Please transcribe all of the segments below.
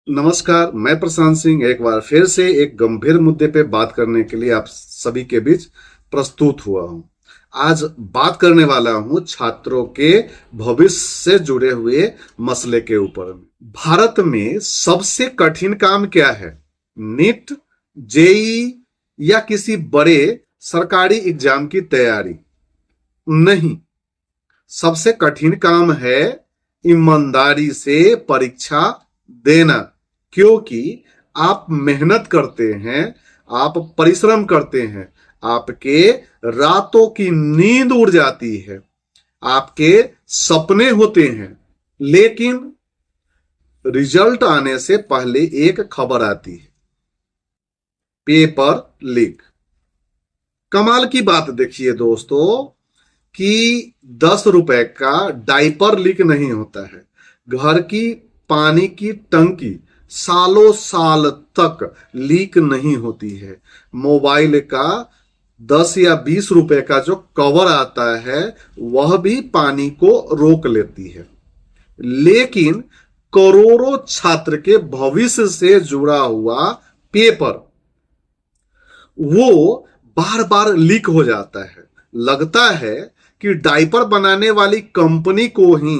नमस्कार, मैं प्रशांत सिंह एक बार फिर से एक गंभीर मुद्दे पे बात करने के लिए आप सभी के बीच प्रस्तुत हुआ हूं। आज बात करने वाला हूं छात्रों के भविष्य से जुड़े हुए मसले के ऊपर। भारत में सबसे कठिन काम क्या है? नीट, जेई या किसी बड़े सरकारी एग्जाम की तैयारी? नहीं, सबसे कठिन काम है ईमानदारी से परीक्षा देना। क्योंकि आप मेहनत करते हैं, आप परिश्रम करते हैं, आपके रातों की नींद उड़ जाती है, आपके सपने होते हैं, लेकिन रिजल्ट आने से पहले एक खबर आती है, पेपर लीक। कमाल की बात देखिए दोस्तों कि 10 रुपए का डायपर लीक नहीं होता है। घर की पानी की टंकी सालों साल तक लीक नहीं होती है। मोबाइल का 10 या 20 रुपए का जो कवर आता है वह भी पानी को रोक लेती है। लेकिन करोड़ों छात्र के भविष्य से जुड़ा हुआ पेपर वो बार बार लीक हो जाता है। लगता है कि डायपर बनाने वाली कंपनी को ही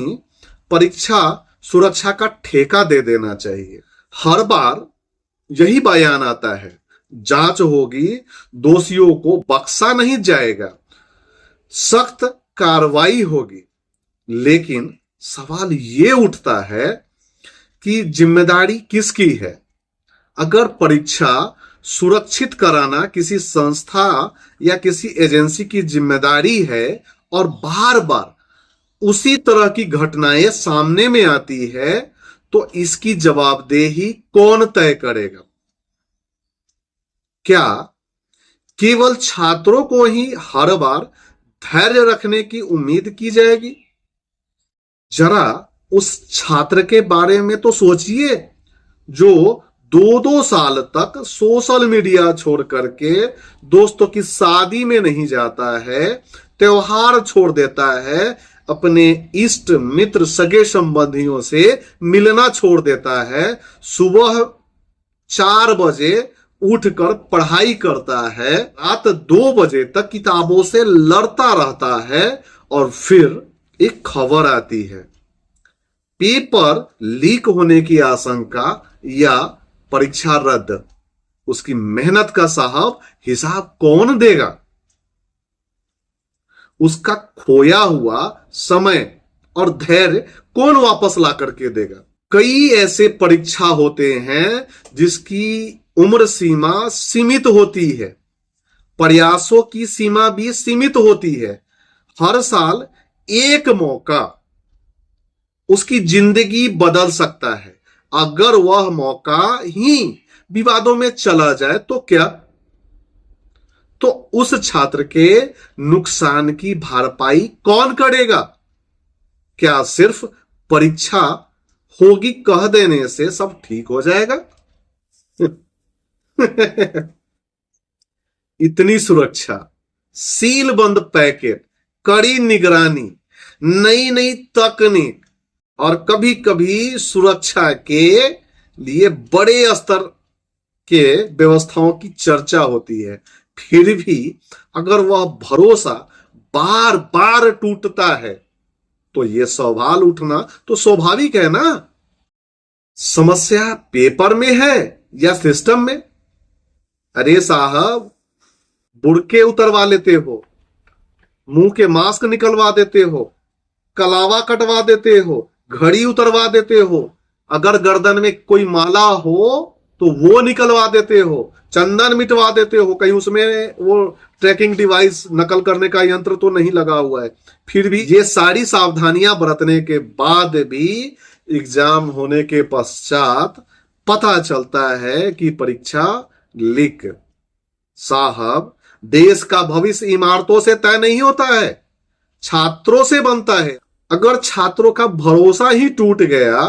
परीक्षा सुरक्षा का ठेका दे देना चाहिए। हर बार यही बयान आता है, जांच होगी, दोषियों को बख्शा नहीं जाएगा, सख्त कार्रवाई होगी। लेकिन सवाल ये उठता है कि जिम्मेदारी किसकी है? अगर परीक्षा सुरक्षित कराना किसी संस्था या किसी एजेंसी की जिम्मेदारी है और बार बार उसी तरह की घटनाएं सामने में आती है, तो इसकी जवाबदेही कौन तय करेगा? क्या केवल छात्रों को ही हर बार धैर्य रखने की उम्मीद की जाएगी? जरा उस छात्र के बारे में तो सोचिए जो 2-2 साल तक सोशल मीडिया छोड़ करके दोस्तों की शादी में नहीं जाता है, त्योहार छोड़ देता है, अपने इष्ट मित्र सगे संबंधियों से मिलना छोड़ देता है, सुबह 4 बजे उठकर पढ़ाई करता है, रात 2 बजे तक किताबों से लड़ता रहता है, और फिर एक खबर आती है, पेपर लीक होने की आशंका या परीक्षा रद्द। उसकी मेहनत का साहब हिसाब कौन देगा? उसका खोया हुआ समय और धैर्य कौन वापस ला करके देगा? कई ऐसे परीक्षा होते हैं जिसकी उम्र सीमा सीमित होती है, प्रयासों की सीमा भी सीमित होती है। हर साल एक मौका उसकी जिंदगी बदल सकता है। अगर वह मौका ही विवादों में चला जाए तो क्या? तो उस छात्र के नुकसान की भरपाई कौन करेगा? क्या सिर्फ परीक्षा होगी कह देने से सब ठीक हो जाएगा? इतनी सुरक्षा, सीलबंद पैकेट, कड़ी निगरानी, नई नई तकनीक और कभी कभी सुरक्षा के लिए बड़े स्तर के व्यवस्थाओं की चर्चा होती है, फिर भी अगर वह भरोसा बार बार टूटता है तो यह सवाल उठना तो स्वाभाविक है ना। समस्या पेपर में है या सिस्टम में? अरे साहब, बुड़के उतरवा लेते हो, मुंह के मास्क निकलवा देते हो, कलावा कटवा देते हो, घड़ी उतरवा देते हो, अगर गर्दन में कोई माला हो तो वो निकलवा देते हो, चंदन मिटवा देते हो, कहीं उसमें वो ट्रैकिंग डिवाइस नकल करने का यंत्र तो नहीं लगा हुआ है। फिर भी ये सारी सावधानियां बरतने के बाद भी एग्जाम होने के पश्चात पता चलता है कि परीक्षा लीक। साहब, देश का भविष्य इमारतों से तय नहीं होता है, छात्रों से बनता है। अगर छात्रों का भरोसा ही टूट गया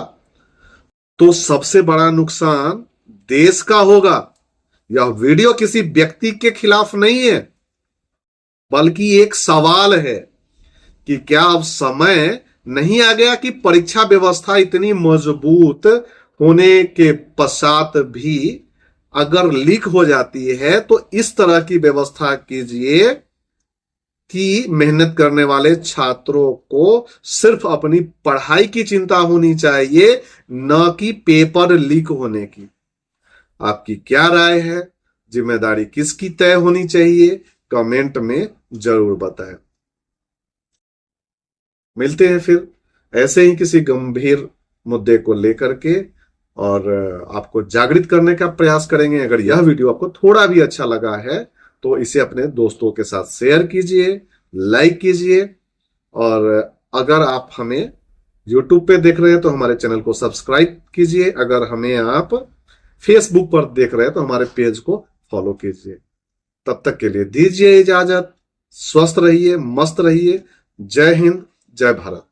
तो सबसे बड़ा नुकसान देश का होगा। यह वीडियो किसी व्यक्ति के खिलाफ नहीं है, बल्कि एक सवाल है कि क्या अब समय नहीं आ गया कि परीक्षा व्यवस्था इतनी मजबूत होने के पश्चात भी अगर लीक हो जाती है तो इस तरह की व्यवस्था कीजिए कि मेहनत करने वाले छात्रों को सिर्फ अपनी पढ़ाई की चिंता होनी चाहिए, न कि पेपर लीक होने की। आपकी क्या राय है? जिम्मेदारी किसकी तय होनी चाहिए? कमेंट में जरूर बताएं। मिलते हैं फिर ऐसे ही किसी गंभीर मुद्दे को लेकर के, और आपको जागृत करने का प्रयास करेंगे। अगर यह वीडियो आपको थोड़ा भी अच्छा लगा है तो इसे अपने दोस्तों के साथ शेयर कीजिए, लाइक कीजिए, और अगर आप हमें YouTube पे देख रहे हैं तो हमारे चैनल को सब्सक्राइब कीजिए। अगर हमें आप फेसबुक पर देख रहे हैं तो हमारे पेज को फॉलो कीजिए। तब तक के लिए दीजिए इजाजत। स्वस्थ रहिए, मस्त रहिए। जय हिंद, जय भारत।